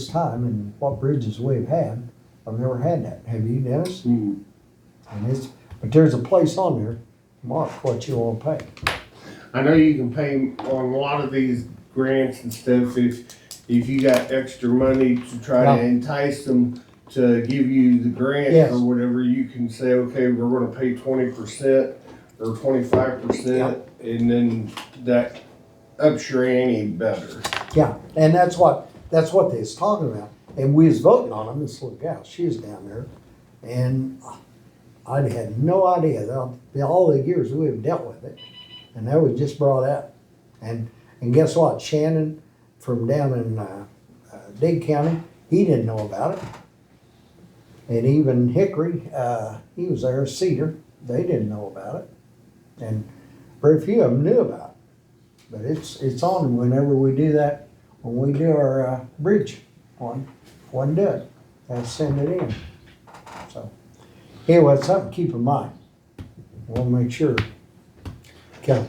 this time and what bridges we've had, I've never had that. Have you, Dennis? Mm. And but there's a place on there, mark what you wanna pay. I know you can pay on a lot of these grants and stuff if you got extra money to try Yeah. to entice them to give you the grant Yes. or whatever, you can say, okay, we're gonna pay 20% or 25%, and then that ups your ante better. Yeah, and that's what they was talking about. And we was voting on them, this little gal, she was down there. And I had no idea, all the years we have dealt with it. And that was just brought up. And guess what, Shannon from down in Digg County, he didn't know about it. And even Hickory, he was there, Cedar, they didn't know about it. And very few of them knew about it. But it's on whenever we do that, when we do our bridge one do it, and send it in. So, anyway, it's something to keep in mind. We'll make sure. Okay,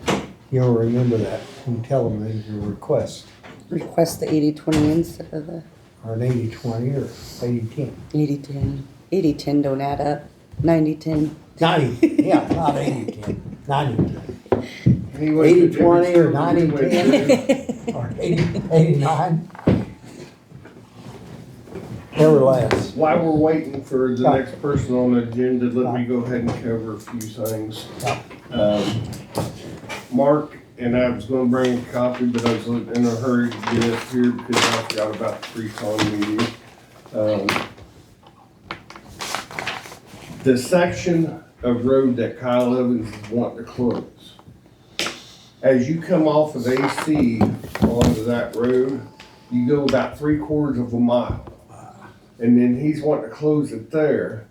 you'll remember that and tell them there's a request, Request the 80-20 instead of the or an 80-20 or 80-10. 80-10. 80-10 don't add up. 90-10. 90, yeah, not 80-10, 90-10. Anyway, 80-20 or anyway, 90-10 or 89. Never less. While we're waiting for the Yeah. next person on the agenda, let me go ahead and cover a few things. Yeah. Mark and I was gonna bring a copy, but I was in a hurry to get up here because I forgot about the pre-con meeting. The section of road that Kyle Evans is wanting to close. As you come off of AC onto that road, you go about 3/4 of a mile. And then he's wanting to close it there.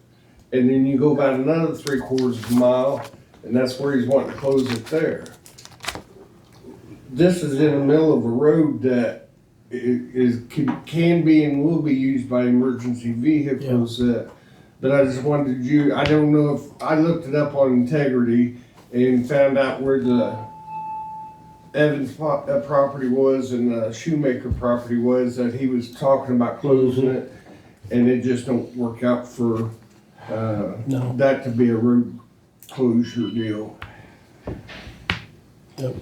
And then you go about another 3/4 of a mile, and that's where he's wanting to close it there. This is in the middle of a road that can be and will be used by emergency vehicles. But I just wanted you, I don't know if, I looked it up on Integrity and found out where the Evans property was and the Shoemaker property was, that he was talking about closing it. And it just don't work out for, No. that to be a road closure deal. Yep.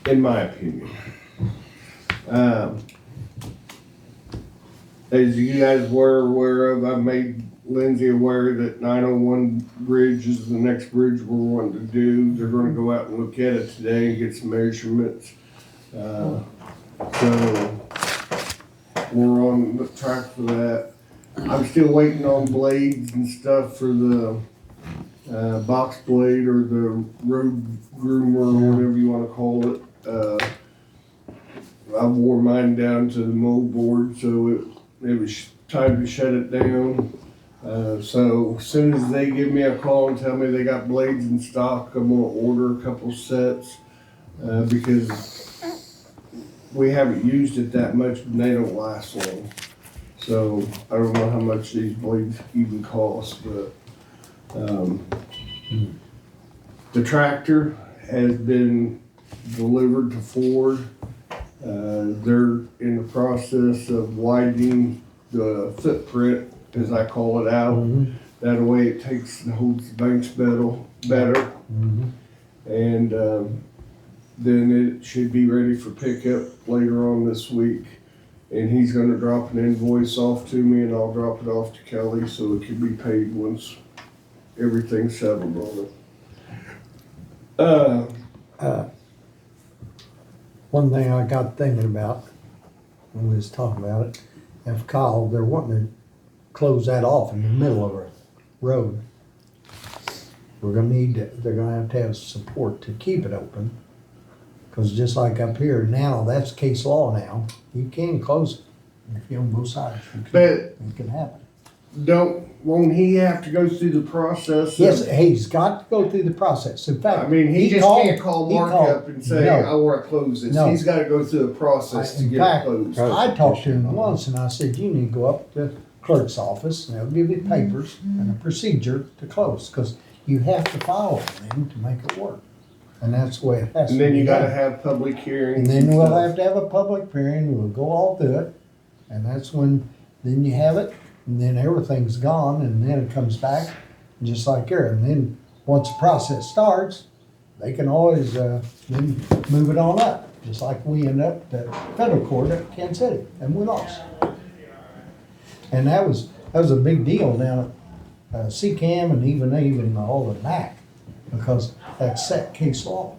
In my opinion. As you guys were aware of, I made Lindsay aware that 901 Bridge is the next bridge we're wanting to do. They're gonna go out and look at it today and get some measurements. So we're on the track for that. I'm still waiting on blades and stuff for the box blade or the road groomer or whatever you wanna call it. I wore mine down to the mold board, so it was time to shut it down. So as soon as they give me a call and tell me they got blades in stock, I'm gonna order a couple sets, because we haven't used it that much and they don't last long. So I don't know how much these blades even cost, but, the tractor has been delivered to Ford. They're in the process of widening the footprint, as I call it, out. Mhm. That way it takes and holds the banks better. Mhm. And then it should be ready for pickup later on this week. And he's gonna drop an invoice off to me and I'll drop it off to Kelly so it can be paid once everything's settled on it. One thing I got thinking about when we was talking about it, if Kyle, they're wanting to close that off in the middle of a road. They're gonna have to have support to keep it open. Cause just like up here now, that's case law now. You can close it if you own both sides. But It can happen. won't he have to go through the process? Yes, he's got to go through the process. In fact, I mean, he just called- can't call he Mark called- up and say, No. I wanna close this. No. He's gotta go through the process to In get it fact, closed. I talked to him once and I said, you need to go up to the clerk's office and they'll give you papers and a procedure to close, cause you have to follow them to make it work. And that's the way it has to And be then you gotta done. have public hearings. And then we'll stuff. have to have a public hearing, we'll go all through it, And that's when, then you have it, and then everything's gone, and then it comes back, just like here. And then, once the process starts, they can always, then move it on up, just like we end up at federal court at Kansas City, and we lost. And that was a big deal down at CCAM and even all the MAC, because that's set case law.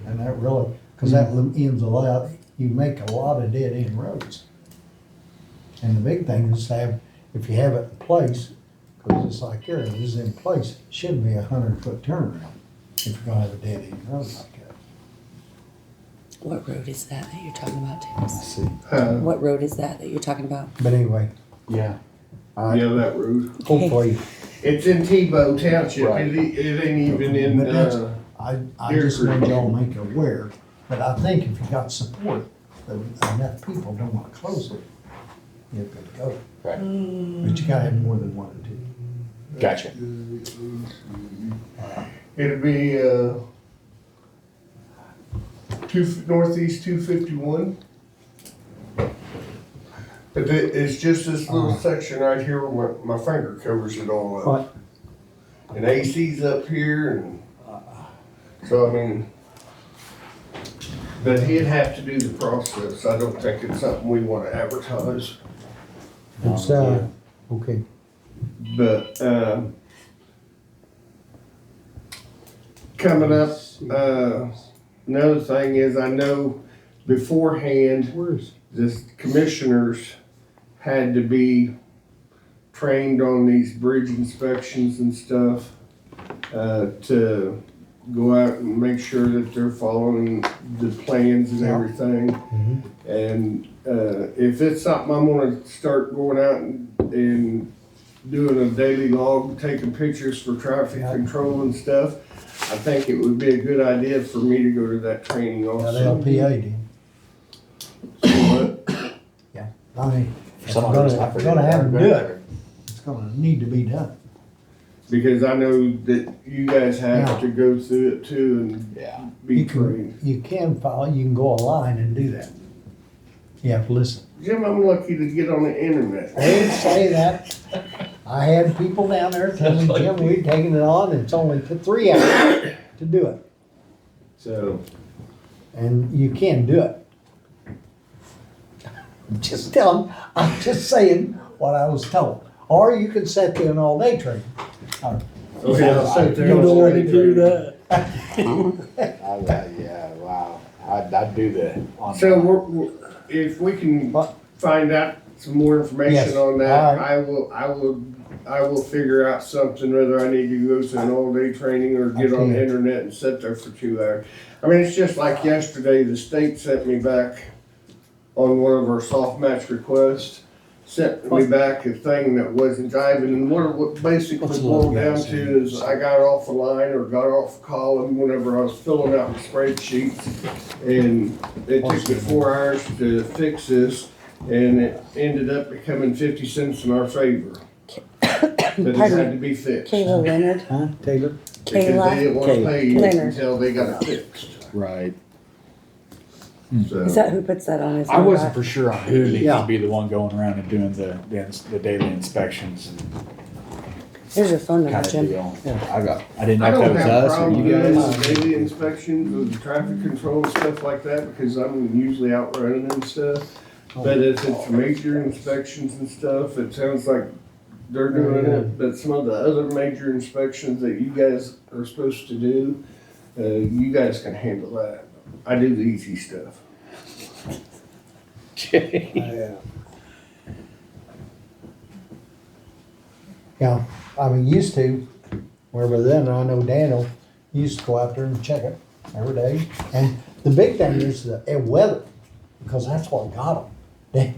And that really, because that ends a lot, you make a lot of dead end roads. And the big thing is to have, if you have it in place, because it's like here, it is in place, it should be 100-foot turnaround if you're gonna have a dead end road like that. What road is that you're talking about, Tim? I see. What road is that you're talking about? But anyway, Yeah. Yeah, that road. hopefully, It's in Tebow Township. Right. It ain't even in, but that's, I Deer just want Creek. y'all make aware, but I think if you got support, that enough people don't wanna close it, it could go. Right. But you gotta have more than one or two. Gotcha. it'd be, Northeast 251. But it's just this little section right here where my finger covers it all up. But And AC's up here and, so I mean, but he'd have to do the process. I don't think it's something we wanna advertise. it's, okay. But, coming up, another thing is I know beforehand, Where's, the commissioners had to be trained on these bridge inspections and stuff, to go out and make sure that they're following the plans and Yeah. everything. Mhm. And, if it's something I'm gonna start going out and doing a daily log, taking pictures for traffic Yeah. control and stuff, I think it would be a good idea for me to go to that training got also. LPA, did. But I mean, For if some we're reason, I gonna, forget gonna have I'm them good do at it, it's gonna need to be done. because I know that you guys have Yeah. to go through it too and Yeah. be You trained. can, you can follow, you can go online and do that. You have to listen. Jim, I'm lucky to get on the internet. They didn't say that. I had people down there telling me, Jim, we're taking it on, it's only took 3 hours to do it. So, And you can do it. I'm just saying what I was told. Or you can set there an all-day training. okay, I'll sit there. You and don't wanna study do training. Yeah, wow. I'd do that. On So if we can What? find out some more information Yes, on that, all I will figure out something, whether I need to go to an all-day training or get on the Okay. internet and sit there for 2 hours. I mean, it's just like yesterday, the state sent me back on one of our soft match requests, sent me back a thing that wasn't driving, and what basically What's the boiled little down guy to is I got off a line or got off a column whenever I was filling out the spreadsheets, and it took me 4 hours to fix this, and it ended up becoming 50 cents in our favor. That it Pardon had me. to be fixed. Kayla Leonard? Huh, Taylor? Because they Kayla? didn't wanna pay it Leonard. until they got it fixed. Right. So, Is that who puts that on his? I wasn't robot? for sure on who needs Yeah. to be the one going around and doing the daily inspections and Here's your phone number, kind of Jim. deal. Yeah. I didn't know I if that don't was have a us or problem you doing guys. the daily inspections with traffic control and stuff like that, because I'm usually out running and stuff. But if it's major inspections and stuff, it sounds like they're doing it, but some of the other major inspections that you guys are supposed to do, you guys can handle that. I do the easy stuff. Yeah, I mean, used to, wherever then, I know Daniel used to go out there and check it every day. And the big thing is the weather, because that's what got him.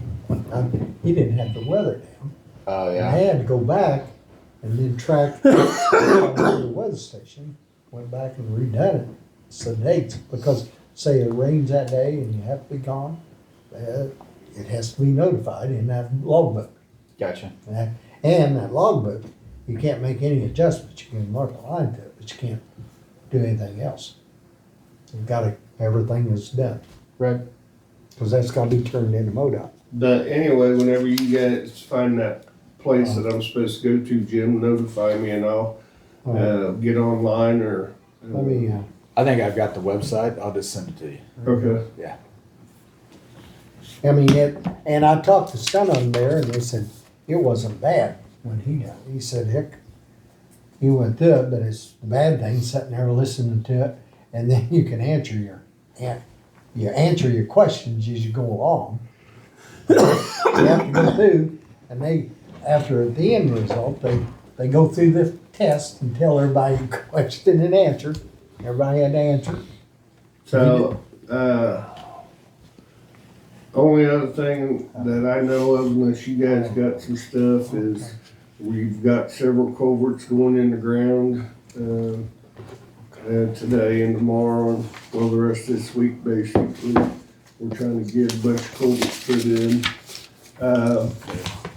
He didn't have the weather down. Oh, And yeah. I had to go back and then track the weather station, went back and redone it, the dates, because say it rains that day and you have to be gone, it has to be notified in that logbook. Gotcha. And that logbook, you can't make any adjustments, you can mark a line to it, but you can't do anything else. You've gotta, everything is done, Right. because that's gotta be turned into MoDOT. But anyway, whenever you guys find that place that I'm supposed to go to, Jim, notify me and I'll get online or. Let me, I think I've got the website. I'll just send it to you. Okay. Yeah. I mean, and I talked to some of them there, and they said it wasn't bad when he done. He said, heck, he went through it, but it's the bad thing sitting there listening to it, and then you can answer your questions as you go along. You have to go through, and after at the end result, they go through the test and tell everybody the question and answer. Everybody had to answer. So, only other thing that I know of, unless you guys got some stuff, is we've got several culverts going in the ground, today and tomorrow, and well, the rest of this week, basically. We're trying to get a bunch of culverts put in.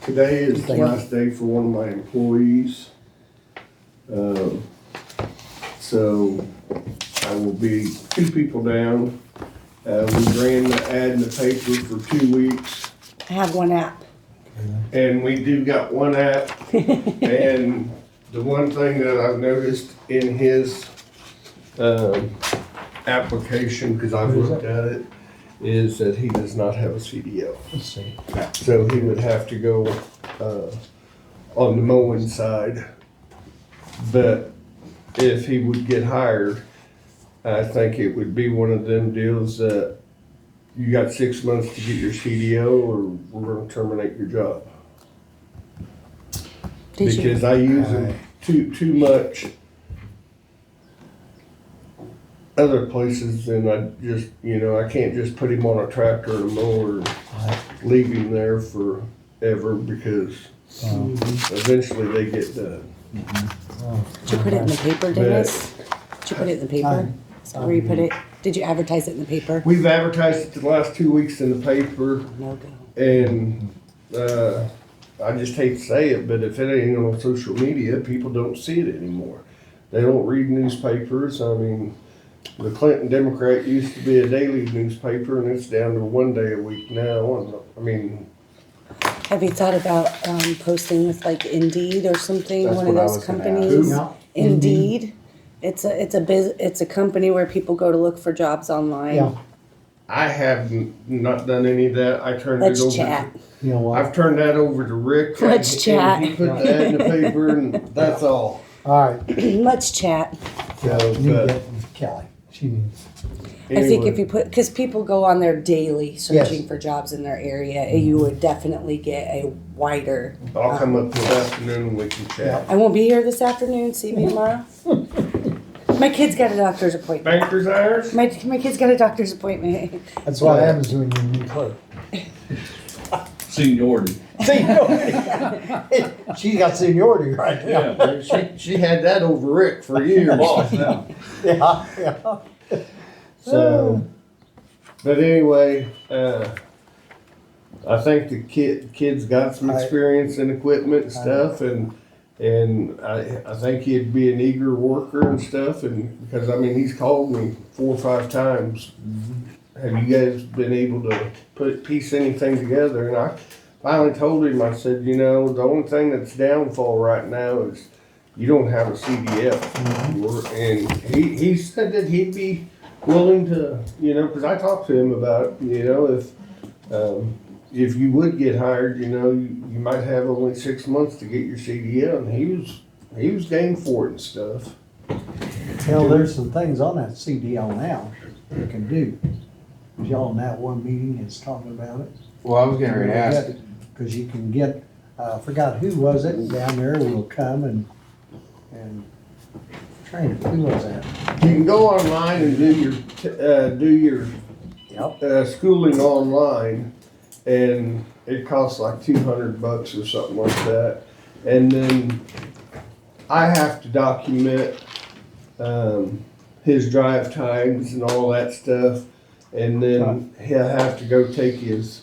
Today is the last day for one of my employees. So I will be 2 people down. We ran the ad in the paper for 2 weeks, I have one app. and we do got one app. And the one thing that I've noticed in his application, because I've looked at it, is that he does not have a CDL. Let's see. So he would have to go on the mowing side. But if he would get hired, I think it would be one of them deals that you got 6 months to get your CDO or we're gonna terminate your job. Did you? Because I use him too much other places, and I just, I can't just put him on a tractor and a mower, leave him there forever, because eventually they get done. Did you put it in the paper, Dennis? Did you put it in the paper? Is that where you put it? Did you advertise it in the paper? We've advertised it the last 2 weeks in the paper, No go. and I just hate to say it, but if it ain't on social media, people don't see it anymore. They don't read newspapers. I mean, the Clinton Democrat used to be a daily newspaper, and it's down to 1 day a week now. And I mean, Have you thought about posting with like Indeed or something? That's One of what I those was gonna companies. Yeah. Indeed. It's a company where people go to look for jobs online. Yeah, I have not done any of that. I turned Let's it over. chat. you know what? I've turned that over to Rick. Let's and chat. He put that in the paper, and that's all. All right, Let's chat. yeah, So, you but- get with Kelly. She needs. I think Anyway. if you put, because people go on there daily searching for jobs in their area, you would definitely get a wider. I'll come up this afternoon and we can chat. I won't be here this afternoon. See me tomorrow. My kid's got a doctor's appointment. Banker's hours? My kid's got a doctor's appointment. That's what happens when you're a new clerk. Seniority. Seniority. She's got seniority right now. Yeah, She had that over Rick for years. boss now. Yeah, yeah. So, but anyway, I think the kid's got some experience in equipment and stuff, and I think he'd be an eager worker and stuff, and because I mean he's called me 4 or 5 times. Have you guys been able to piece anything together? And I finally told him, I said, the only thing that's downfall right now is you don't have a CDL. And he said that he'd be willing to, because I talked to him about, if you would get hired, you might have only 6 months to get your CDL, and he was game for it and stuff. Well, there's some things on that CDL now you can do. Was y'all in that one meeting that's talking about it? Well, I was getting ready to ask. Because you can get, I forgot who was it down there will come and train it. Who was that? You can go online and do your Yep. schooling online, and it costs like $200 or something like that. And then I have to document his drive times and all that stuff, and then he'll have to go take his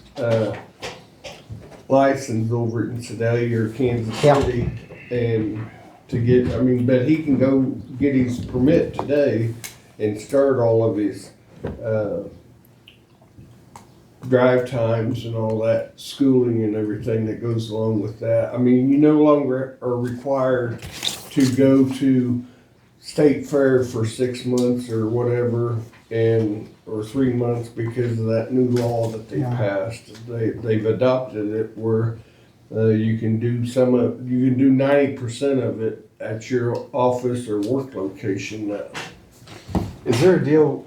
license over in Sedalia or Kansas Yeah. City, and to get, but he can go get his permit today and start all of his drive times and all that schooling and everything that goes along with that. I mean, you no longer are required to go to state fair for 6 months or whatever or 3 months because of that new law that they Yeah. passed. They've adopted it where you can do 90% of it at your office or work location now. Is there a deal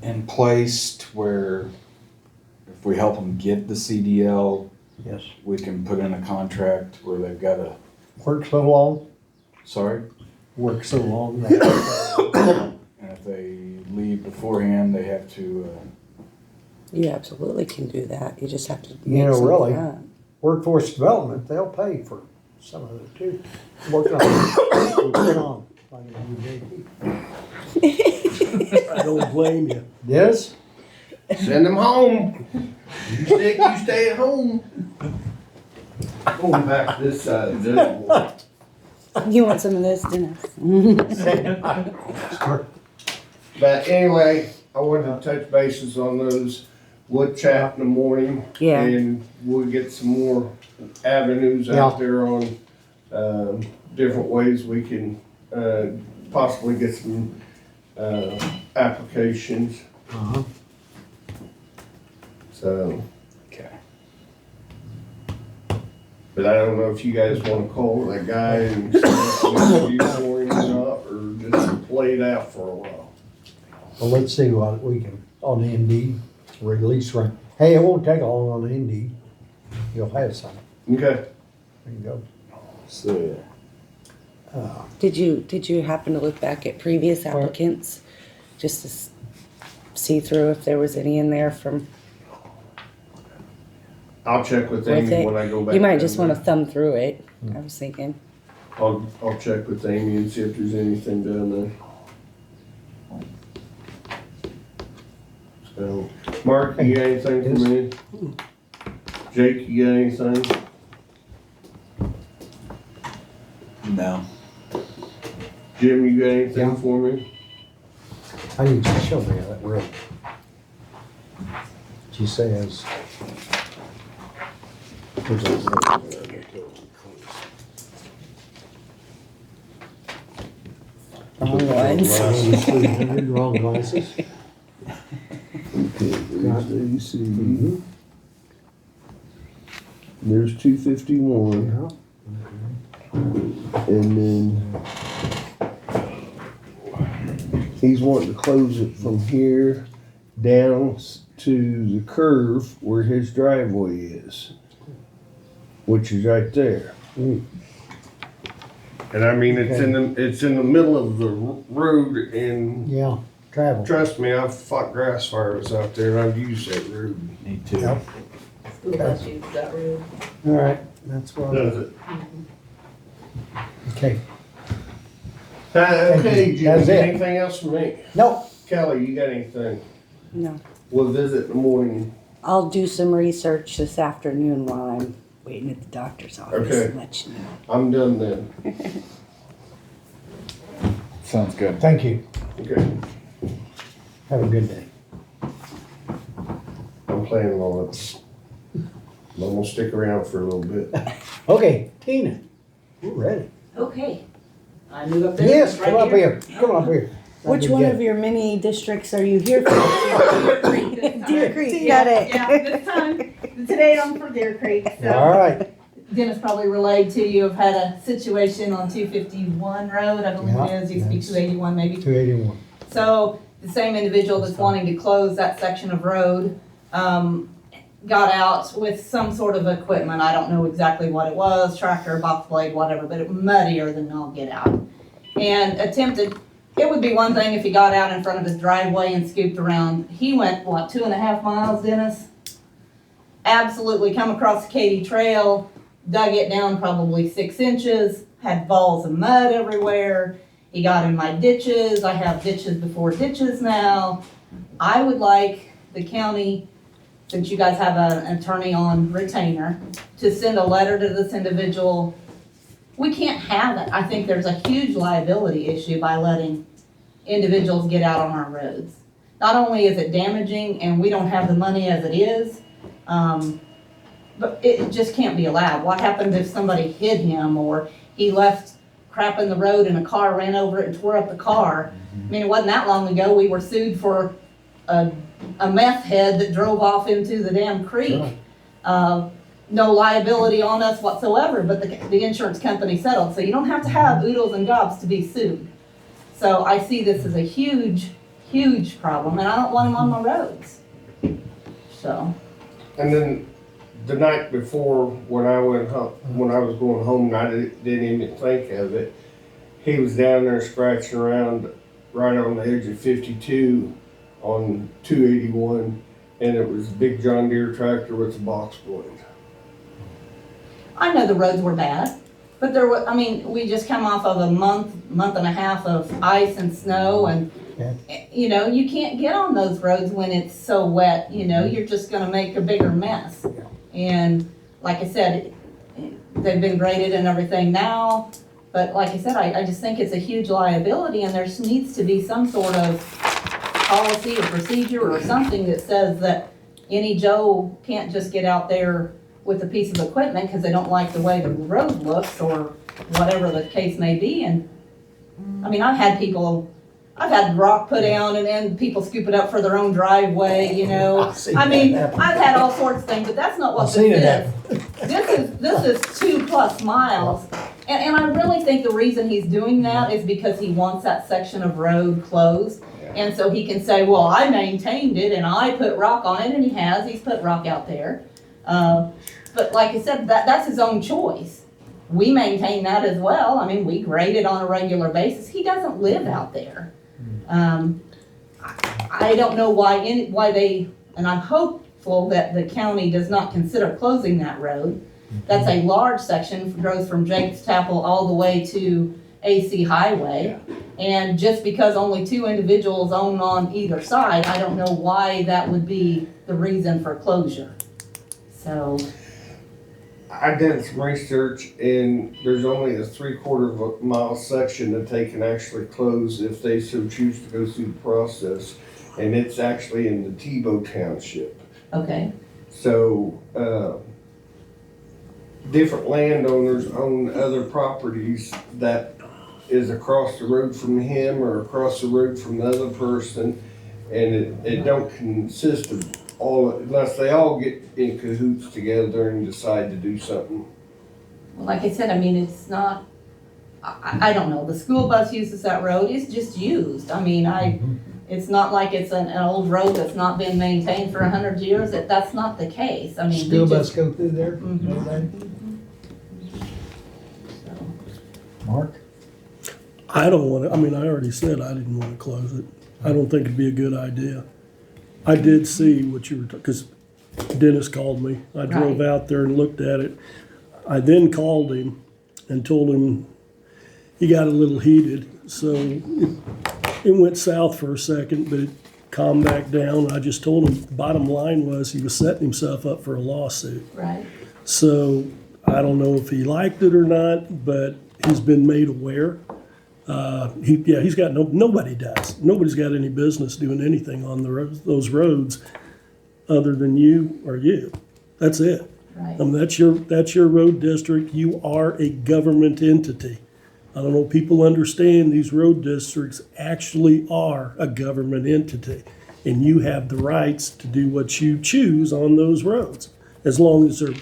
in place to where if we help them get the CDL, Yes. we can put in a contract where they've got a, Worked so long, sorry? worked so long. And if they leave beforehand, they have to, You absolutely can do that. You just have to. You make know, something really. up. Workforce development, they'll pay for some of it too. Working on, working on. I don't blame you. Yes? Send them home. You stay at home. Going back to this side of this one. You want some of this, Dennis? But anyway, I wanted to touch bases on those. We'll chat in the morning. Yeah. And we'll get some more avenues out there on, different ways we can, possibly get some, applications. Uh-huh. So, okay. but I don't know if you guys wanna call that guy and set up an interview for him or not, or just play it out for a while. Well, let's see what we can, on the Indeed, release run. Hey, it won't take long on the Indeed. You'll have some. Okay. There you go. So, Did you happen to look back at previous applicants, just to see through if there was any in there from I'll check with with Amy it? when I go back. You might down just there. want to thumb through it. I was thinking. I'll check with Amy and see if there's anything down there. So, Mark, you got anything for me? Jake, you got anything? no. Jim, you got anything Yeah. for me? I need you to show me that road. She says. Where's that road? Wrong ones. 300, wrong glasses. You see, Mhm. there's 251, Yeah. and then he's wanting to close it from here down to the curve where his driveway is, which is right there. Mm. And I mean, it's in the middle of the road, and Yeah, travel. trust me, I've fought grass fires out there, and I've used that road. Need to. Yep. School bus uses that road. All right, that's what. Does it? Okay. Okay, Jim, That's it. anything else for me? No, Kelly, you got anything? No. We'll visit in the morning. I'll do some research this afternoon while I'm waiting at the doctor's office. Okay. And let you know. I'm done then. Sounds good. thank you. Okay. Have a good day. I'm planning on it. I'm gonna stick around for a little bit. Okay, Tina, we're ready. Okay. I move up there. Yes, right come up here. Come up here. Which one of your many districts are you here for? Deer Creek, got it. Yeah, this time. Today I'm for Deer Creek. All So right. Dennis probably relayed to you, I've had a situation on 251 Road, I believe it is, used to be Yeah, 281 maybe. 281. So the same individual that's wanting to close that section of road, got out with some sort of equipment. I don't know exactly what it was, tractor, box blade, whatever, but it was muddier than all get out. And attempted, it would be one thing if he got out in front of his driveway and scooped around. He went, what, 2.5 miles, Dennis? Absolutely come across the Katy Trail, dug it down probably 6 inches, had balls of mud everywhere. He got in my ditches. I have ditches before ditches now. I would like the county, since you guys have an attorney on retainer, to send a letter to this individual. We can't have it. I think there's a huge liability issue by letting individuals get out on our roads. not only is it damaging and we don't have the money as it is, but it just can't be allowed. What happens if somebody hit him or he left crap in the road and a car ran over it and tore up the car? I mean, it wasn't that long ago, we were sued for a meth head that drove off into the damn creek. No liability on us whatsoever, but the insurance company settled. So you don't have to have oodles and gobs to be sued. So I see this as a huge, huge problem, and I don't want them on my roads. So, And then the night before, when I went home, when I was going home, and I didn't even think of it, he was down there scratching around right on the edge of 52 on 281, and it was a big John Deere tractor with a box blade. I know the roads were bad, but there was, I mean, we just come off of a month and a half of ice and snow, and you know, you can't get on those roads when it's so wet, you know, you're just gonna make a bigger mess. And like I said, they've been graded and everything now, but like I said, I just think it's a huge liability, and there needs to be some sort of policy or procedure or something that says that any Joe can't just get out there with a piece of equipment because they don't like the way the road looks or whatever the case may be. And I mean, I've had rock put down and then people scoop it up for their own driveway, you know. I mean, I've had all sorts of things, but that's not what this is. This is 2+ miles. And I really think the reason he's doing that is because he wants that section of road closed. And so he can say, well, I maintained it and I put rock on it, and he's put rock out there. But like I said, that's his own choice. We maintain that as well. I mean, we grade it on a regular basis. He doesn't live out there. I don't know why they, and I'm hopeful that the county does not consider closing that road. That's a large section, goes from Jacobs Chapel all the way to AC Highway. And just because only 2 individuals own on either side, I don't know why that would be the reason for closure. So, I did some research, and there's only a 3/4 mile section that they can actually close if they so choose to go through the process, and it's actually in the Tebow Township. okay, So, different landowners own other properties that is across the road from him or across the road from the other person, and it don't consist of unless they all get in cahoots together and decide to do something. well, like I said, I mean, it's not, I don't know, the school bus uses that road, it's just used. I mean, it's not like it's an old road that's not been maintained for 100 years, that's not the case. I mean, School bus go through there? So, Mark? I don't want to, I mean, I already said I didn't want to close it. I don't think it'd be a good idea. I did see what you were, because Dennis called me. I drove Right. out there and looked at it. I then called him and told him he got a little heated, so it went south for a second, but it calmed back down. I just told him, bottom line was, he was setting himself up for a lawsuit. right, So I don't know if he liked it or not, but he's been made aware. He's got nobody does. Nobody's got any business doing anything on those roads other than you or you. That's it. right. I mean, that's your road district. You are a government entity. I don't know if people understand these road districts actually are a government entity, and you have the rights to do what you choose on those roads, as long as they're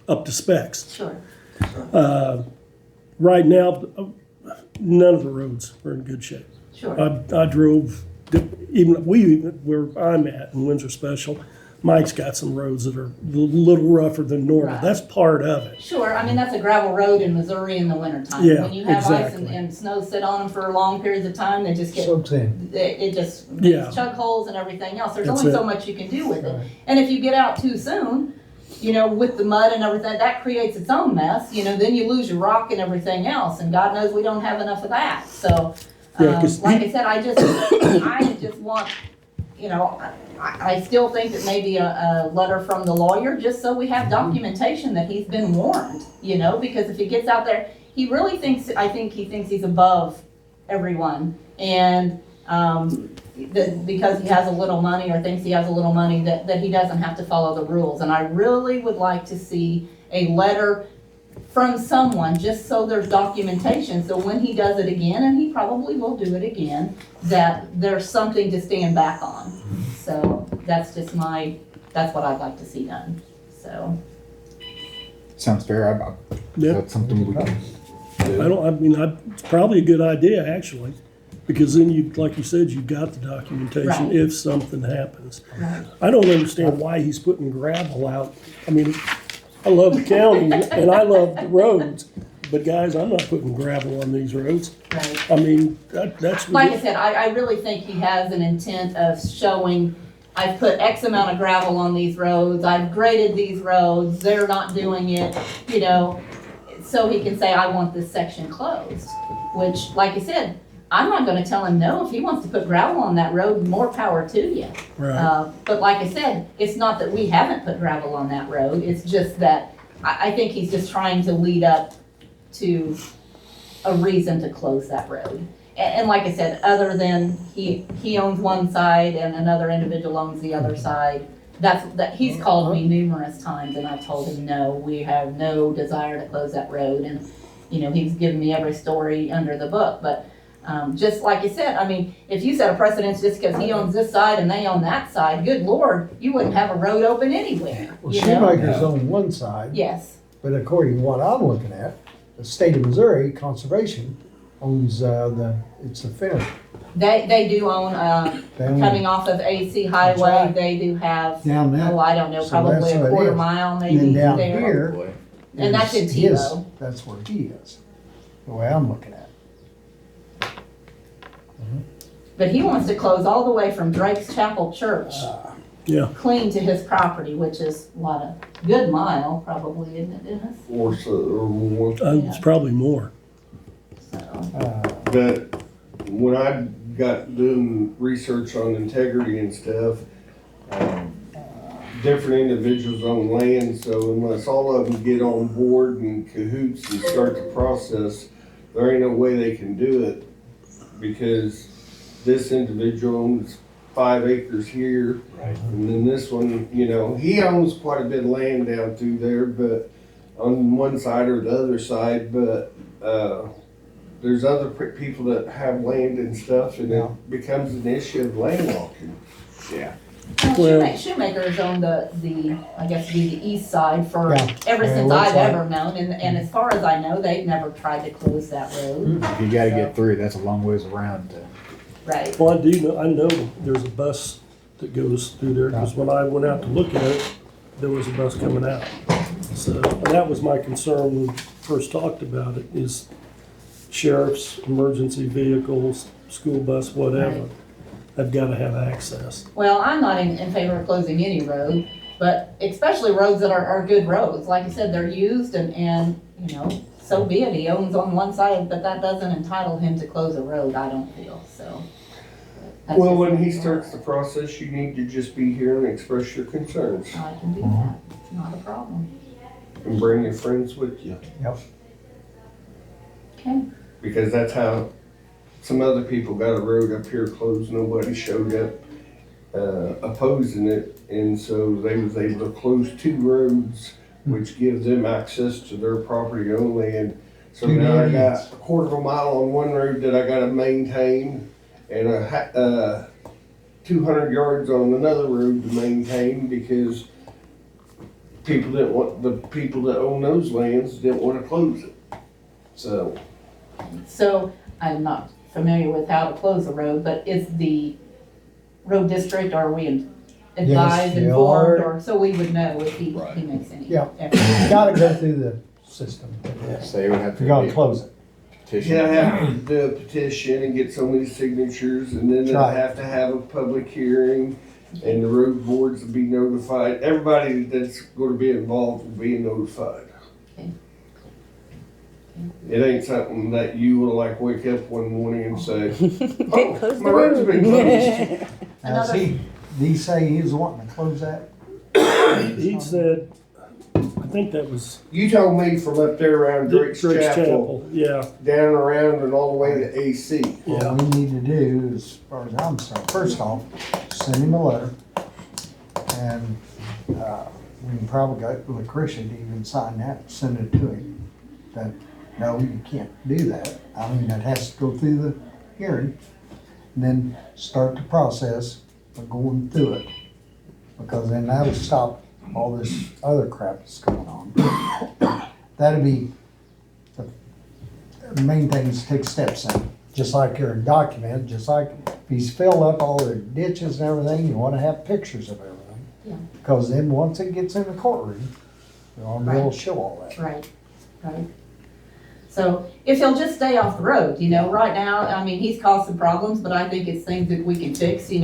up to specs. Sure, Right now, none of the roads are in good shape. sure. I drove, even where I'm at in Windsor Special, Mike's got some roads that are a little rougher than normal. Right. That's part of it. Sure, I mean, that's a gravel road in Missouri in the wintertime. Yeah, When you have ice exactly. and snow sit on them for long periods of time, they just get, Soaks in. it just Yeah. makes chug holes and everything else. There's That's only so it. much you can do with it. Right. And if you get out too soon, you know, with the mud and everything, that creates its own mess, you know, then you lose your rock and everything else, and God knows we don't have enough of that. So, Yeah, 'cause like I said, I just want, you know, I still think that maybe a letter from the lawyer, just so we have documentation that he's been warned, you know, because if he gets out there, he really thinks, I think he thinks he's above everyone. And, that because he has a little money or thinks he has a little money, that he doesn't have to follow the rules. And I really would like to see a letter from someone, just so there's documentation, so when he does it again, and he probably will do it again, that there's something to stand back on. So that's just that's what I'd like to see done, so. Sounds fair. Yeah. That's something we can do. It's probably a good idea, actually, because then you, like you said, you've got the documentation Right. if something happens. Right. I don't understand why he's putting gravel out. I mean, I love the county and I love the roads, but guys, I'm not putting gravel on these roads. Right. I mean, that's Like I ridiculous. said, I really think he has an intent of showing, I've put X amount of gravel on these roads, I've graded these roads, they're not doing it, you know, so he can say, I want this section closed. Which, like I said, I'm not gonna tell him no. If he wants to put gravel on that road, more power to you. Right. But like I said, it's not that we haven't put gravel on that road, it's just that I think he's just trying to lead up to a reason to close that road. And like I said, other than he owns one side and another individual owns the other side, he's called me numerous times and I've told him, no, we have no desire to close that road. And, you know, he's given me every story under the book, but just like you said, I mean, if you set a precedence just because he owns this side and they own that side, good Lord, you wouldn't have a road open anywhere, Well, you know? Shoemaker's on one side, Yes, but according to what I'm looking at, the state of Missouri Conservation owns it's the fence. they do own, They own coming off of AC That's Highway, right. they do have, down that. I don't know, So probably that's a what it quarter is. mile And maybe then down there. here, Boy. And that's in is his- Tebow. That's where he is, the way I'm looking at it. But he wants to close all the way from Drake's Chapel Church, Yeah. clean to his property, which is what, a good mile probably, isn't it, Dennis? Or so, or more. It's probably more. So, But when I got doing research on integrity and stuff, different individuals own land, so unless all of them get on board and cahoots and start the process, there ain't no way they can do it. Because this individual owns 5 acres here. Right. And then this one, you know, he owns quite a bit of land down through there, but on one side or the other side, but, there's other people that have land and stuff, and Yeah. it becomes an issue of landlocking. Yeah. Well- Shoemaker's owned the, I guess be the east side for Yeah. ever Yeah, since looks I've like- ever known, and as far as I know, they've never tried to close that road, If you gotta get through, that's a long ways around to. right? Well, I know there's a bus that goes through there, because when I went out to look at it, there was a bus coming out. So, and that was my concern when we first talked about it, is sheriff's, emergency vehicles, school bus, whatever, Right. have gotta have access. Well, I'm not in favor of closing any road, but especially roads that are good roads, like I said, they're used and, you know, so be it, he owns on one side, but that doesn't entitle him to close a road, I don't feel, so. That's Well, just when he me. starts the process, you need to just be here and express your concerns, I can do that, not a problem, and bring your friends with you. okay? Because that's how some other people got a road up here closed, nobody showed up opposing it, and so they was able to close 2 roads, which gives them access to their property only, and so Two now I dead got ends. a quarter of a mile on one road that I gotta maintain, and 200 yards on another road to maintain, because the people that own those lands didn't wanna close it. So, So, I'm not familiar with how to close a road, but is the road district, are we advised, they informed, are. or, so we would know if he Right. makes any Yeah. effort. You gotta go through the system. So they would have to. You gotta be a close it. petition. yeah, I have to do a petition and get so many signatures, and then I Right. have to have a public hearing, and the road boards will be notified. Everybody that's gonna be involved will be notified. Okay. It ain't something that you will like wake up one morning and say, oh, close my the road's road." been closed. Now, Another- did he say he was wanting to close that? He said, I think that was You told me from up there around Drake's Chapel, Yeah, down around and all the way to AC. What we need to do, as far as I'm concerned, first off, send him a letter. And, we can probably get Lucretia to even sign that, send it to him. That, no, you can't do that. I mean, that has to go through the hearing. And then start the process of going through it. Because then that'll stop all this other crap that's going on. That'd be, the main thing is take steps in. Just like your document, just like if he's filled up all the ditches and everything, you wanna have pictures of everything. Yeah. Because then once it gets in the courtroom, you want to be able to show all that. Right, right. So if he'll just stay off the road, right now, I mean, he's caused some problems, but I think it's things that we can fix, and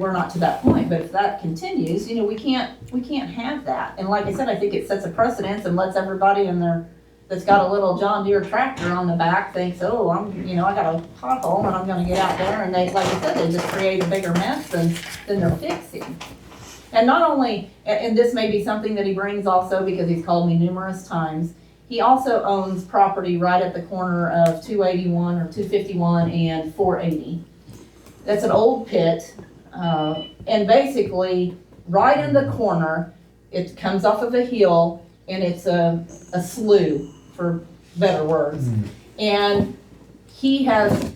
we're not to that point, but if that continues, we can't have that. And like I said, I think it sets a precedence and lets everybody that's got a little John Deere tractor on the back thinks, oh, I got a pothole and I'm gonna get out there, and they, like I said, they just create a bigger mess than they're fixing. And not only, and this may be something that he brings also because he's called me numerous times, he also owns property right at the corner of 281 or 251 and 480. That's an old pit, and basically, right in the corner, it comes off of a hill, and it's a slough, for better words. And he has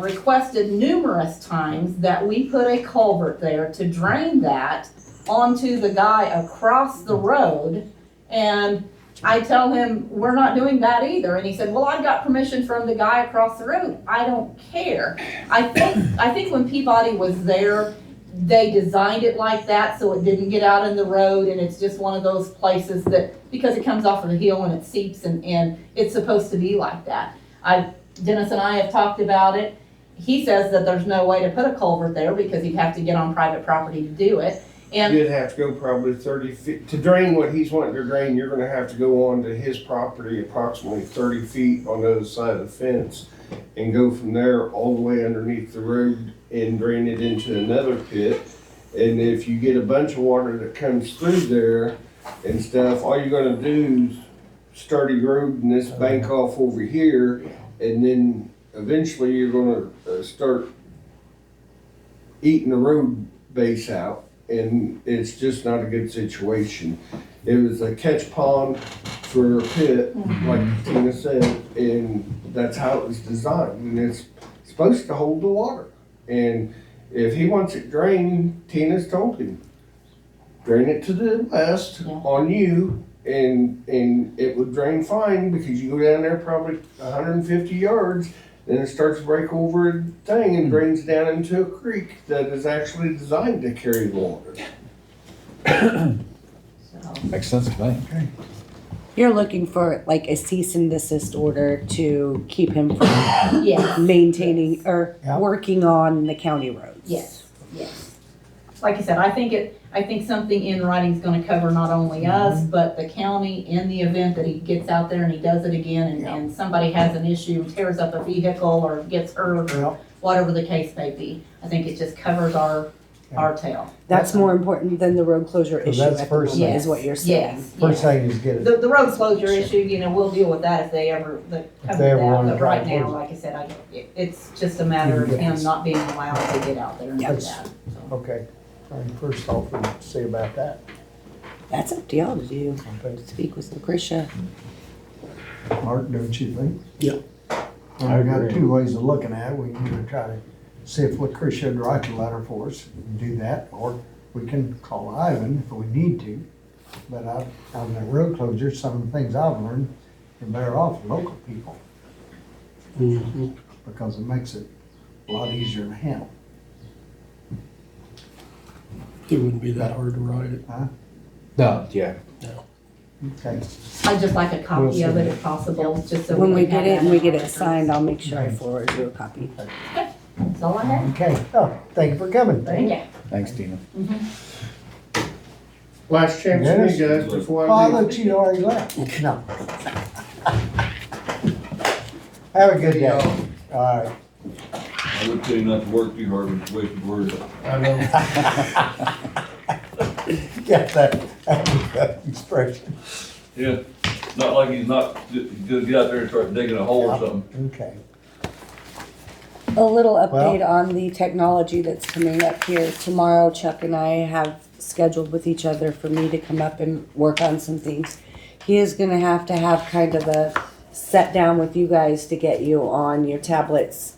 requested numerous times that we put a culvert there to drain that onto the guy across the road, and I tell him, we're not doing that either, and he said, well, I got permission from the guy across the road. I don't care. I think when Peabody was there, they designed it like that so it didn't get out in the road, and it's just one of those places that, because it comes off of the hill and it seeps, and it's supposed to be like that. Dennis and I have talked about it. He says that there's no way to put a culvert there because he'd have to get on private property to do it. And You'd have to go probably 30 feet, to drain what he's wanting to drain, you're gonna have to go on to his property approximately 30 feet on the other side of the fence and go from there all the way underneath the road and drain it into another pit. And if you get a bunch of water that comes through there and stuff, all you're gonna do is start eroding this bank off over here, and then eventually you're gonna start eating the road base out. And it's just not a good situation. It was a catch pond for a pit, like Tina said, and that's how it was designed. And it's supposed to hold the water. And if he wants it drained, Tina's told him, drain it to the west on you, and it would drain fine because you go down there probably 150 yards. Then it starts to break over a thing and drains down into a creek that is actually designed to carry the water. Makes sense to me. You're looking for like a cease and desist order to keep him from yes, maintaining or Yeah. working on the county roads. yes. Like I said, I think something in writing is gonna cover not only us, but the county in the event that he gets out there and he does it again and somebody has an issue, tears up a vehicle or gets hurt or Well, whatever the case may be. I think it just covers our tail. That's more important than the road closure So issue that's at the first moment, thing. is what you're saying. Yes, first yes. thing is get it. The road closure issue, we'll deal with that if they ever come to they ever that, wanna but try right to now, close it. like I said, it's just a matter of him not being allowed to get out there and do Yes. that. So. Okay, all right, first off, we'll see about that. That's up to y'all to do. Okay. Speak with Lucretia. Mark, don't you think? Yep. Well, we got agree. two ways of looking at it. We can either try to see if Lucretia would write the letter for us and do that, or we can call Ivan if we need to. But on the road closure, some of the things I've learned, you're better off with local people Mhm. because it makes it a lot easier to handle. It wouldn't be that hard to write it. No, yeah. Okay, I'd just like a copy We'll of it see. if possible, just so When we can get have it that and we on get our it records. signed, I'll make sure I Right. forward you a copy. That's all I have. okay. Oh, thank you for coming. Thank you. Thanks, Tina. Last chance for Dennis? you guys before Oh, I I leave. thought you already left. No. Have a good day. All right. I would tell you not to work too hard with wasted words. I know. Get that expression. Yeah, not like he's gonna get out there and start digging a hole or Yeah. something. Okay. A little update Well- on the technology that's coming up here. Tomorrow, Chuck and I have scheduled with each other for me to come up and work on some things. He is gonna have to have kind of a set down with you guys to get you on your tablets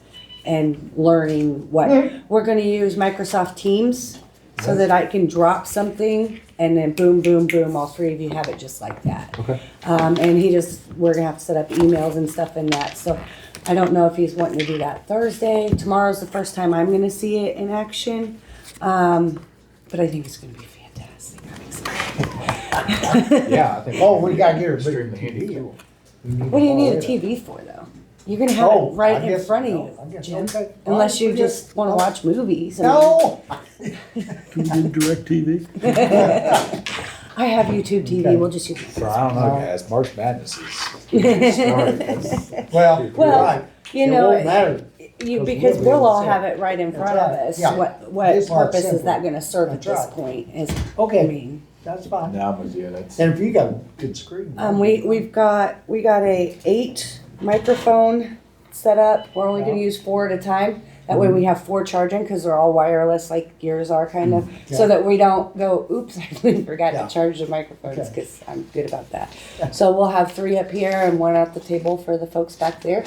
and learning what, we're gonna use Microsoft Teams so that I can drop something and then boom, boom, boom, all three of you have it just like that. Okay. And we're gonna have to set up emails and stuff in that, so I don't know if he's wanting to do that Thursday. Tomorrow's the first time I'm gonna see it in action. But I think it's gonna be fantastic. I'm excited. Yeah, I think. Oh, we gotta get her a big Extremely handy TV. tool. What do you need a TV for though? You're gonna have Oh, it right I in guess- front of no, you, I guess, Jim. okay. Unless Fine, you forget- just wanna watch movies. No! Can we do DirecTV? I have YouTube TV, Okay. we'll just use So it. I don't know, guys, March Madness is started. That's- Well, you're Well, right. You It know, won't matter. because we'll be we'll able to all see have it. it right in That's front of right. us. Yeah. What It's not purpose is simple. that gonna serve at That's this right. point is, I Okay, mean. that's fine. Now I'm with you, that's. And if you got a good screen. We got a 8 microphone set up. We're only gonna Yeah. use 4 at a time. That way we have 4 charging, cause they're all wireless like yours are kind of, Yeah. so that we don't go, oops, I forgot Yeah. to charge the microphones, Okay. cause I'm good about that. So we'll have 3 up here and 1 at the table for the folks back there.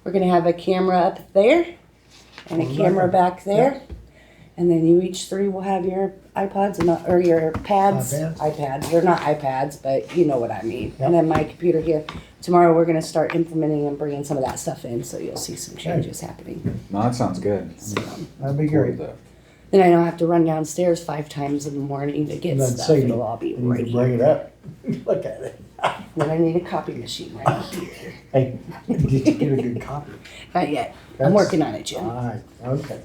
We're gonna have a camera up there and a One camera back back there. And then you each 3 will have your iPods or your pads. iPads. They're not iPads, but you know what I mean. Yep. And then my computer here. Tomorrow we're gonna start implementing and bringing some of that stuff in, so you'll see some changes happening. No, that sounds good. That'd be great. Then I don't have to run downstairs 5 times in the morning to get And then stuff. say It'll all be you need right to here. bring it up. Look at it. Then I need a copy machine right here. Hey, did you get a good copy? Not yet. I'm That's- working on it, Jim. Alright, okay.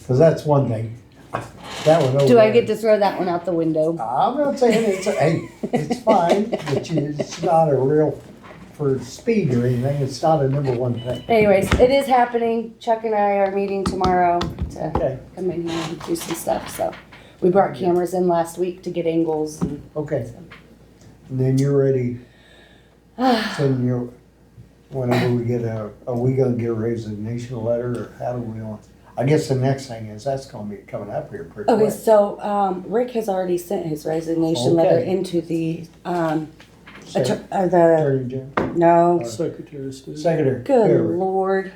Cause that's one thing. That one over Do I there- get to throw that one out the window? I'm not saying hey, it's fine, but it's not a real, for speed or anything, it's not a number one thing. Anyways, it is happening. Chuck and I are meeting tomorrow to Okay, come in here and do some stuff, so. We brought cameras in last week to get angles and okay. And then you're ready, send your, whenever we get are we gonna get a resignation letter, or how do we want? I guess the next thing is, that's gonna be coming up here pretty Okay, quick. so, Rick has already sent his resignation letter Okay. into the, the, Attorney General, no, Secretary of State. Secretary. good whoever, lord,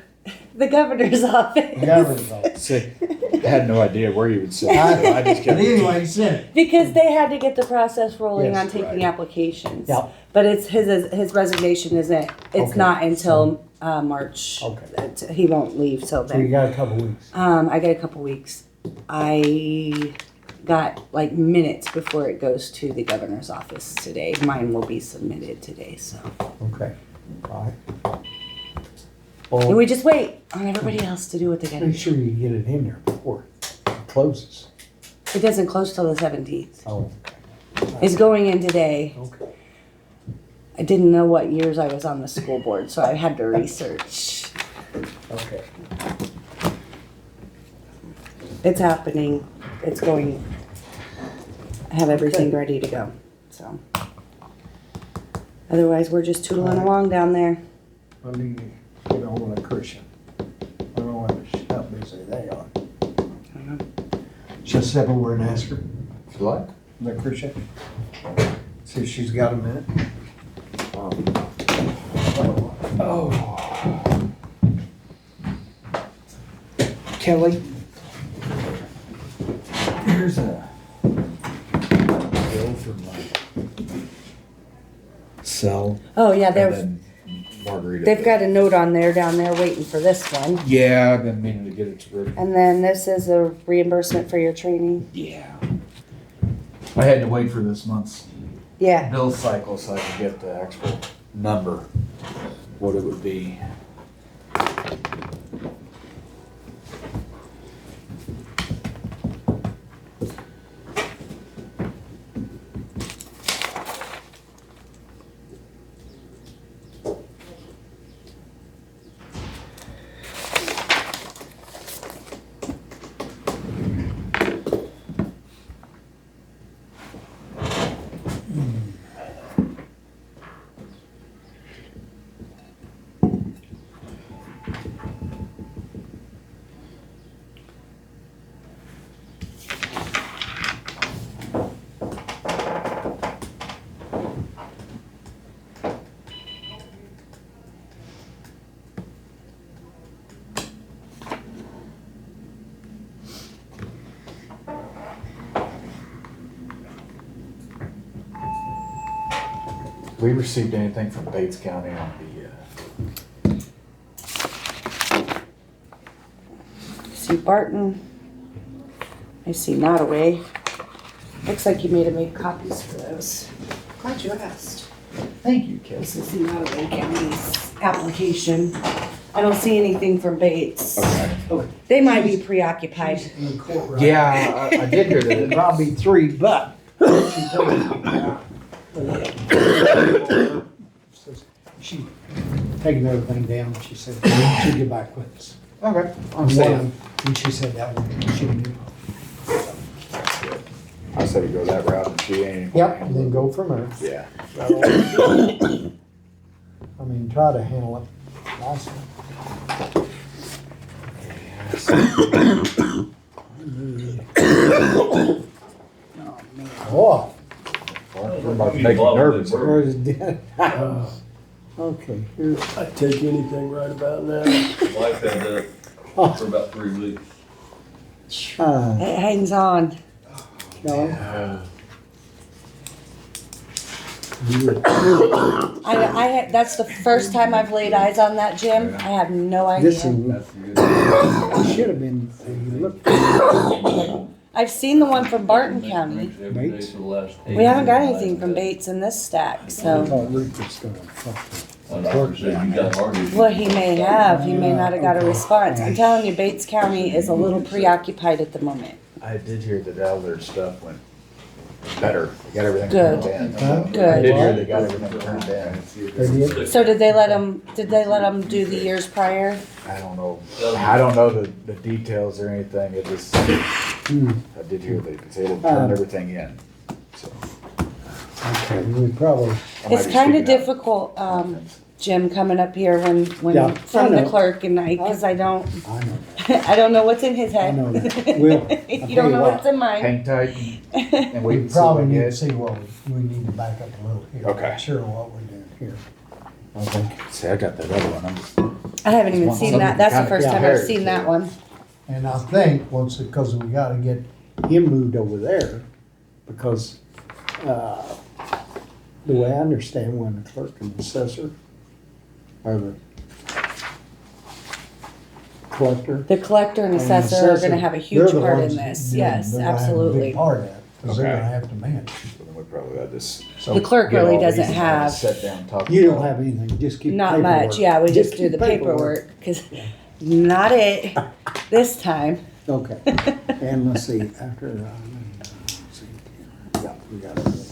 the governor's office. Governor's office. See, I had no idea where you would sit. so I just But kept. anyway, he said, Because they had to get the process rolling Yes, on taking right. applications. Yep. But it's his resignation isn't, it's Okay. not until, March. Okay. He won't leave till so you then. got a couple weeks. I got a couple weeks. I got like minutes before it goes to the governor's office today. Mine will be submitted today, so. Okay, alright. And Well, we just wait on everybody else to do what they gotta make do. sure you get it in there before it closes. It doesn't close till the 17th. Oh, It's going in today. okay. I didn't know what years I was on the school board, so I had to research. Okay. It's happening. It's going. I have everything Okay. ready to go. So. Otherwise, we're just tootling along down there. I need to get on with a Christian. I don't know how busy they are. Just step over and ask her, If you like. the Christian. See if she's got a minute. Kelly. Here's a bill from my cell. Oh yeah, And they've then Margarita. they've got a note on there down there waiting for this one. Yeah, I've been meaning to get it to Rick. And then this is a reimbursement for your training. Yeah. I had to wait for this month's Yeah. bill cycle so I could get the actual number, what it would be. we received anything from Bates County on the, See Barton. I see Nottaway. Looks like you made him make copies for those. Glad you asked. thank you, This Kelsey. is the Nottaway County's application. I don't see anything from Bates. Okay. They might be preoccupied. She's in court right Yeah, I did hear now. that. Probably 3, but she told me, says she taking everything down. She said she'd get back with us. Okay. I'm saying, And she said that one, she knew. I said to go that route and she ain't. Yep, and then go from there. Yeah. I mean, try to handle it last one. Oh, We're about to make you nervous. where is it? Okay, here's, I'd take anything right about now. Wife had that for about 3 weeks. It hangs on. no, That's the first time I've laid eyes on that gym. I have no this idea. is, That's good. it should have been, look, I've seen the one from Barton County. Drinks every day for the last We haven't got 18 anything from months. Bates in this stack, I so. thought Rick was gonna talk to. A doctor said you got heart issues. What he may have, he may not have got a response. I'm telling you, Bates County is a little preoccupied at the moment. I did hear that all their stuff went better. They got everything Good. turned in. Huh? I Good. did hear they got everything turned in. They did? So did they let them do the years prior? I don't know. I don't know the details or anything. It was, Hmm, I did hear they was able to turn everything in. So. okay, we probably, I might It's be kind of speaking out difficult, of Jim, coming up here when Yeah, from I the know. clerk and cause I don't, I know, I don't know what's in his I head. know that. Well, I'll You tell don't you know what. what's in mine. Hang tight and we we probably need to get. see what we need to back up a little here. Okay. Make sure what we're doing here. Okay. See, I got that other one. I'm just, I haven't even Want seen something that. That's the kinda first time I've compared seen to. that one. And I think once, because we gotta get him moved over there, because, the way I understand when the clerk and assessor are the collector. The collector and and assessor are gonna have a they're huge the part in ones this. that- Yes, they're gonna have a big absolutely. part of that, because they're Okay. gonna have to manage. then we probably got this. So The clerk get really all these doesn't and have, Sit down, talk. you don't about it. have anything, just keep not paperwork. much. Yeah, we just do keep the paperwork, cause not it this time. Okay, and let's see, after, let's see, yeah, we got everything.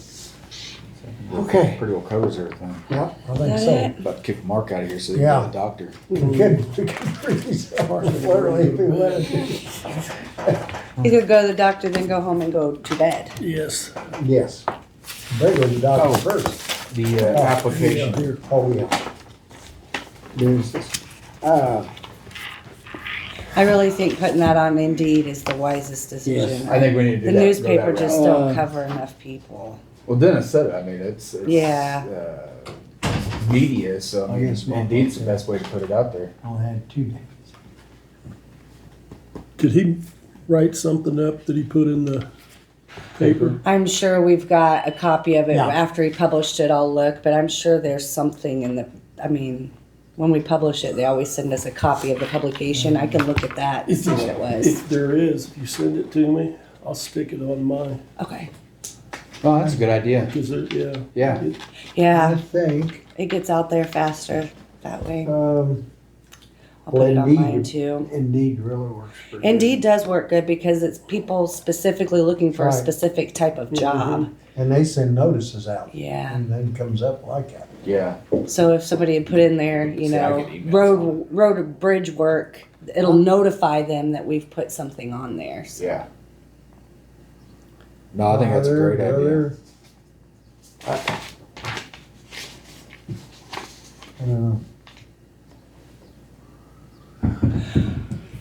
Okay. Pretty well covers everything. Yeah, I think That so. it? About to kick Mark out of here so he Yeah. can go to the doctor. We could freeze early if we wanted to. You could go to the doctor, then go home and go to bed. Yes. Yes. Better go to the doctor Oh. first. The Oh, application. yeah, here. Oh, yeah. There's this, I really think putting that on Indeed is the wisest decision. I think we need to do The that. newspaper go that just route. don't cover enough people. Well, Dennis said it. I mean, it's Yeah. Media, so I I mean, guess my Indeed's the fault, yeah. best way to put it out there. I only had 2 days. Could he write something up that he put in the paper? I'm sure we've got a copy of it Yeah. after he published it. I'll look, but I'm sure there's something in the, I mean, when we publish it, they always send us a copy of the publication. I can look at that and see what it was. If there is, if you send it to me, I'll stick it on mine. Okay. Oh, that's a good idea. Because, yeah. Yeah. I Yeah, think, it gets out there faster that way. well, I'll put it on Indeed mine would- too. Indeed really works for Indeed does work good because it's people specifically looking for a Right. specific type of job. And they send notices out. Yeah. And then comes up like that. Yeah. So if somebody had put in there, you See, I know, get emails road or bridge work, it'll notify them that we've put something on there. So. Yeah. No, I think that's a great idea. Other-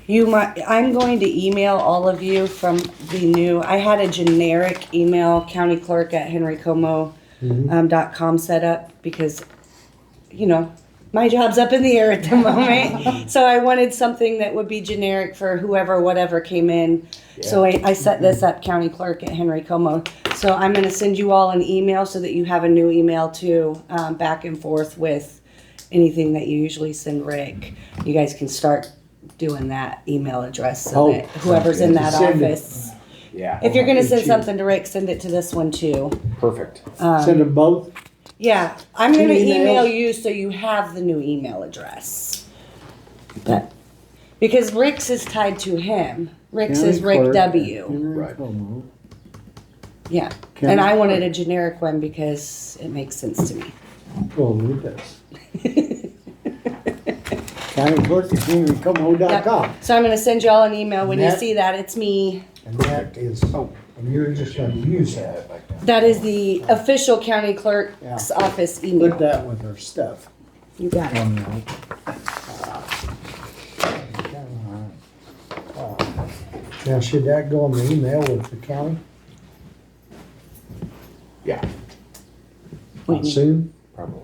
You might, I'm going to email all of you from the new, I had a generic email, countyclerk@henrycomo.com Mhm. .com set up because, you know, my job's up in the air at the moment. So I wanted something that would be generic for whoever, whatever came in. So I set this up, county clerk at Henry Como. So I'm gonna send you all an email so that you have a new email too, back and forth with anything that you usually send Rick. You guys can start doing that email address so that whoever's in that Send it. office. Yeah, If you're gonna send Cheap. something to Rick, send it to this one too. perfect. Send them both. Yeah, I'm Two gonna emails? email you so you have the new email address. But, because Rick's is tied to him. Rick's is County Rick clerk, W. Henry Right. Como. Yeah, County and I wanted clerk. a generic one because it makes sense to me. Well, it does. County clerk at henrycomo.com. So I'm gonna send y'all an email when you That- see that, it's me. And that is, and you're just gonna use that. That is the official county clerk's office Put email. that with our stuff. You got it. Now, should that go on the email with the county Yeah, What do you mean? soon? probably.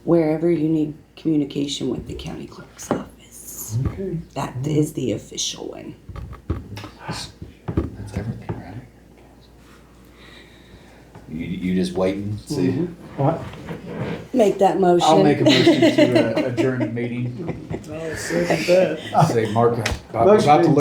Wherever you need communication with the county clerk's office. Okay. That is the official one. That's everything, right? You just wait and see. What? Make that motion. I'll make a motion to adjourn the meeting. I'll second that. Say, Mark, Motion about to been